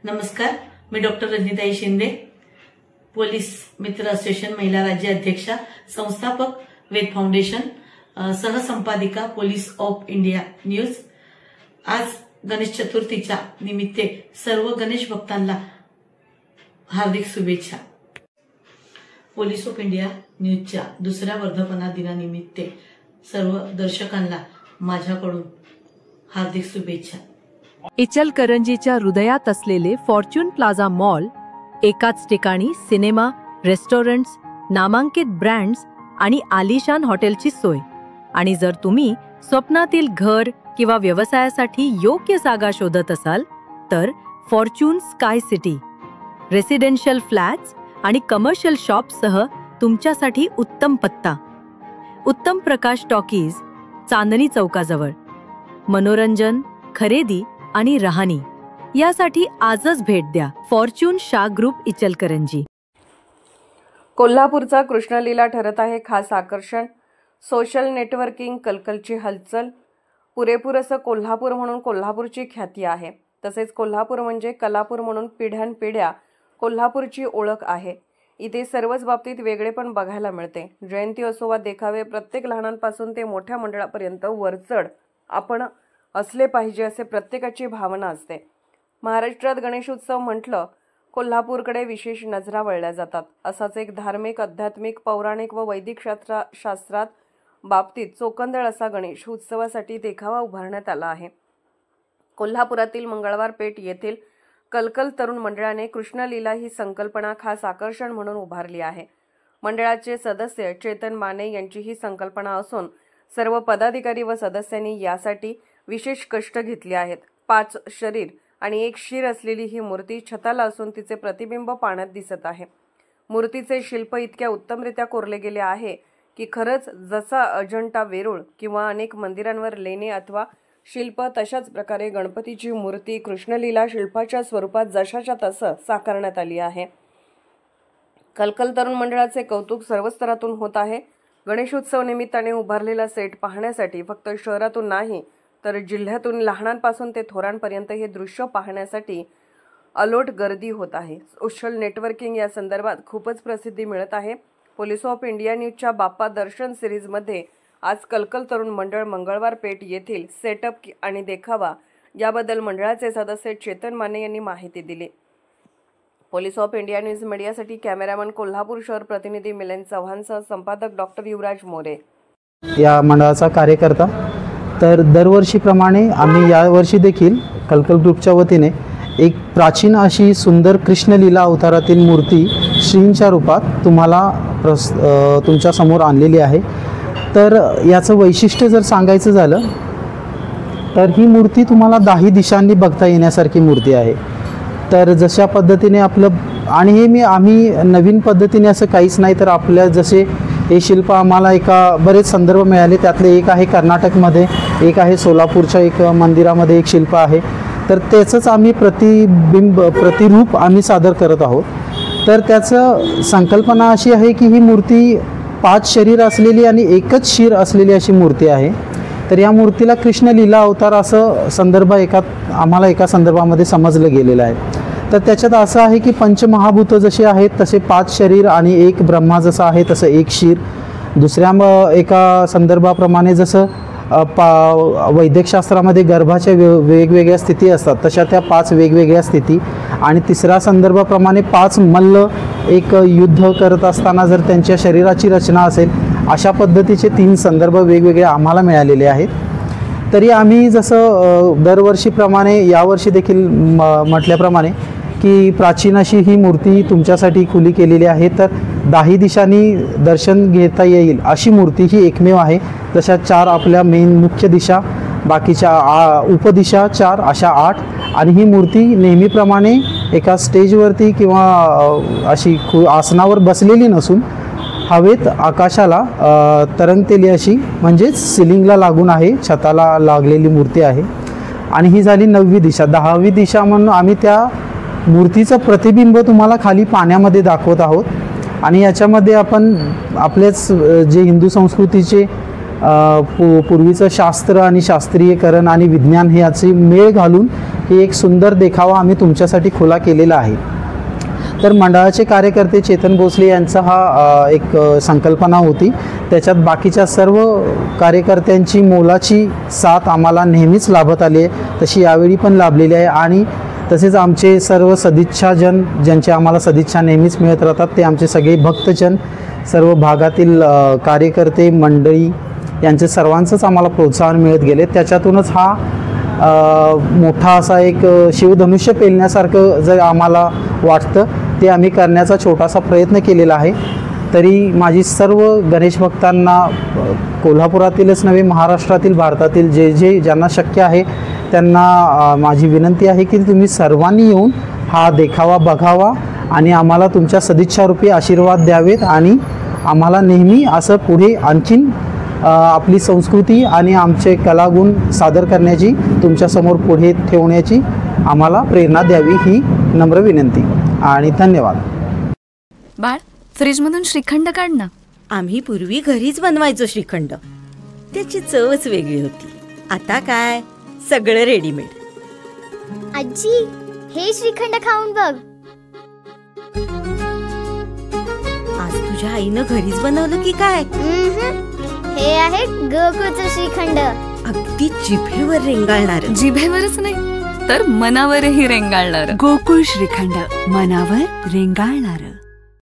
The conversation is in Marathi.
नमस्कार, मी डॉक्टर रजनीताई शिंदे, पोलीस मित्र असोसिएशन महिला राज्य अध्यक्षा, संस्थापक वेद फाउंडेशन, सहसंपादिका पोलीस ऑफ इंडिया न्यूज। आज गणेश चतुर्थीच्या निमित्ते सर्व गणेश भक्तांना हार्दिक शुभेच्छा। पोलीस ऑफ इंडिया न्यूजच्या दुसऱ्या वर्धापना दिनानिमित्त सर्व दर्शकांना माझ्याकडून हार्दिक शुभेच्छा। इचलकरंजीच्या हृदयात असलेले फॉर्च्यून प्लाझा मॉल, एकाच ठिकाणी सिनेमा, रेस्टॉरंट्स, नामांकित ब्रँड्स आणि आलिशान हॉटेलची सोय। आणि जर तुम्ही स्वप्नातील घर किंवा व्यवसायासाठी योग्य जागा शोधत असाल तर Fortune sky city residential flats आणि कमर्शियल शॉप्ससह तुमच्यासाठी उत्तम पत्ता। उत्तम प्रकाश टॉकीज, चांदणी चौकाजवळ। मनोरंजन, खरेदी आणि राहणी यासाठी आजच भेट द्या। Fortune Shah group, Ichalkaranji. कोल्हापूरचा कृष्णलीला ठरत आहे खास आकर्षण। सोशल नेटवर्किंग, कलकलची हलचल, पुरेपूर असं कोल्हापूर म्हणून कोल्हापूरची ख्याती आहे। तसेच कोल्हापूर म्हणजे कलापूर म्हणून पिढ्यानपिढ्या कोल्हापूरची ओळख आहे। इथे सर्वच बाबतीत वेगळेपण बघायला मिळते। जयंती असो वा देखावे, प्रत्येक लहानांपासून ते मोठ्या मंडळापर्यंत वरचढ आपण असले पाहिजे असे प्रत्येकाची भावना असते। महाराष्ट्रात गणेशोत्सव म्हटलं कोल्हापूरकडे विशेष नजरा वळल्या जातात। असाच एक धार्मिक, आध्यात्मिक, पौराणिक व वैदिक शास्त्रात बाबतीत चोखंदळ असा गणेश उत्सवासाठी देखावा उभारण्यात आला आहे। कोल्हापुरातील मंगळवार पेठ येथील कलकल तरुण मंडळाने कृष्णलीला ही संकल्पना खास आकर्षण म्हणून उभारली आहे। मंडळाचे सदस्य चेतन माने यांची ही संकल्पना असून सर्व पदाधिकारी व सदस्यांनी यासाठी विशेष कष्ट घेतले आहेत। 5 शरीर आणि 1 शीर असलेली ही मूर्ती छताला असून तिचे प्रतिबिंब पाण्यात दिसत आहे। मूर्तीचे शिल्प इतक्या उत्तमरित्या कोरले गेले आहे की खरंच जसा अजंठा, वेरूळ किंवा अनेक मंदिरांवर लेणे अथवा शिल्प, तशाच प्रकारे गणपतीची मूर्ती कृष्णलीला शिल्पाच्या स्वरूपात जशाच्या तसं साकारण्यात आली आहे। कलकल तरुण मंडळाचे कौतुक सर्व स्तरातून होत आहे। गणेशोत्सव निमित्ताने उभारलेला सेट पाहण्यासाठी फक्त शहरातून नाही तर जिल्ह्यातून लहानांपासून ते थोरांपर्यंत हे दृश्य पाहण्यासाठी अलोट गर्दी होत आहे। सोशल नेटवर्किंग या संदर्भात खूपच प्रसिद्धी मिळत आहे। पोलीस ऑफ इंडिया न्यूजच्या बाप्पा दर्शन सिरीजमध्ये आज कलकल तरुण मंडळ मंगळवार पेठ येथील सेटअप आणि देखावा याबद्दल मंडळाचे सदस्य चेतन माने यांनी माहिती दिली। पोलीस ऑफ इंडिया न्यूज मीडियासाठी कॅमेरामन कोल्हापूर शहर प्रतिनिधी मिलन चव्हाणसह संपादक डॉक्टर युवराज मोरे। या मंडळाचा कार्यकर्ता तर दरवर्षीप्रमाणे आम्ही यावर्षी देखील कलकल ग्रुपच्या वतीने एक प्राचीन अशी सुंदर कृष्णलीला अवतारातील मूर्ती श्रींच्या रूपात तुम्हाला तुमच्या समोर आणलेली आहे। तर याचं वैशिष्ट्य जर सांगायचं झालं तर ही मूर्ती तुम्हाला 10 दिशांनी बघता येण्यासारखी मूर्ती आहे। तर जशा पद्धतीने आपलं आणि हे आम्ही नवीन पद्धतीने असं काहीच नाही, तर आपल्या जसे हे शिल्प आम्हाला बरेच संदर्भ मिळाले। त्यातले एक आहे कर्नाटकमध्ये, एक आहे सोलापूरच्या एक मंदिरामध्ये एक शिल्प आहे। तर त्याचंच आम्ही प्रतिरूप आम्ही सादर करत आहोत। तर त्याचं संकल्पना अशी आहे की ही मूर्ती 5 शरीर असलेली आणि 1च शीर असलेली अशी मूर्ती आहे। तर या मूर्तीला कृष्णलीला अवतार असं संदर्भ आम्हाला एका संदर्भामध्ये समजलं गेलेलं आहे। तर त्याच्यात असं आहे की पंचमहाभूत जसे आहेत तसे 5 शरीर आणि 1 ब्रह्मा जसं आहे तसं 1 शीर। दुसऱ्या एका संदर्भाप्रमाणे जसं वैद्यकशास्त्रामध्ये गर्भाच्या वेगवेगळ्या स्थिती असतात तशा त्या 5 वेगवेगळ्या स्थिती। आणि तिसऱ्या संदर्भाप्रमाणे 5 मल्ल एक युद्ध करत असताना जर त्यांच्या शरीराची रचना असेल, अशा पद्धतीचे 3 संदर्भ वेगवेगळे आम्हाला मिळालेले आहेत। तरी आम्ही जसं दरवर्षीप्रमाणे यावर्षी देखील म्हटल्याप्रमाणे की प्राचीन अशी ही मूर्ती तुमच्यासाठी खुली केलेली आहे। तर 10 दिशांनी दर्शन घेता येईल अशी मूर्ती ही एकमेव आहे। जशा 4 आपल्या मेन मुख्य दिशा, बाकीच्या उपदिशा 4, अशा 8। आणि ही मूर्ती नेहमीप्रमाणे एका स्टेजवरती किंवा अशी आसनावर बसलेली नसून हवेत आकाशाला तरंगतेली अशी, म्हणजेच सिलिंगला लागून आहे, छताला लागलेली मूर्ती आहे। आणि ही झाली 9वी दिशा। 10वी दिशा म्हणून आम्ही त्या मूर्तीचं प्रतिबिंब तुम्हाला खाली पाण्यामध्ये दाखवत आहोत। आणि याच्यामध्ये आपण आपलेच जे हिंदू संस्कृतीचे पूर्वीचं शास्त्र आणि शास्त्रीयकरण आणि विज्ञान हे याची मेळ घालून ही एक सुंदर देखावा आम्ही तुमच्यासाठी खुला केलेला आहे. तर मंडळाचे कार्यकर्ते चेतन भोसले यांचा हा एक संकल्पना होती. त्याच्यात बाकीच्या सर्व कार्यकर्त्यांची मोलाची साथ आम्हाला नेहमीच लाभत आली आहे, तशी यावेळी पण लाभलेली आहे. आणि तसेच आमचे सर्व सदिच्छाजन ज्यांचे आम्हाला सदिच्छा नेहमीच मिळत राहतात, ते आमचे सगळे भक्तजन, सर्व भागातील कार्यकर्ते मंडळी यांचे सर्वांचंच आम्हाला प्रोत्साहन मिळत गेले. त्याच्यातूनच हा मोठा असा एक शिवधनुष्य पेलण्यासारखं जर आम्हाला वाटतं ते आम्ही करण्याचा छोटासा प्रयत्न केलेला आहे. तरी माझी सर्व गणेश भक्तांना कोल्हापुरातीलच नव्हे, महाराष्ट्रातील, भारतातील जे ज्यांना शक्य आहे त्यांना माझी विनंती आहे की तुम्ही सर्वांनी येऊन हा देखावा बघावा आणि आम्हाला तुमच्या सदिच्छारूपी आशीर्वाद द्यावेत आणि आम्हाला नेहमी असं पुढे आणखीन आपली संस्कृती आणि आमचे कलागुण सादर करण्याची, तुमच्यासमोर पुढे ठेवण्याची आम्हाला प्रेरणा द्यावी ही नम्र विनंती आणि धन्यवाद. बाळ, फ्रीजमधून श्रीखंड काढ ना. आम्ही पूर्वी घरीच बनवायचो श्रीखंड, त्याची चवच वेगळी होती. आता काय सगळं रेडीमेड. आजी, हे श्रीखंड खाऊन बघ. आज तुझ्या आईनं घरीच बनवलं की काय? हे आहे गोकुळचं श्रीखंड. अगदी जिभेवर रेंगाळणार. जिभेवरच नाही तर मनावरही रेंगाळणार. गोकुळ श्रीखंड, मनावर रेंगाळणार.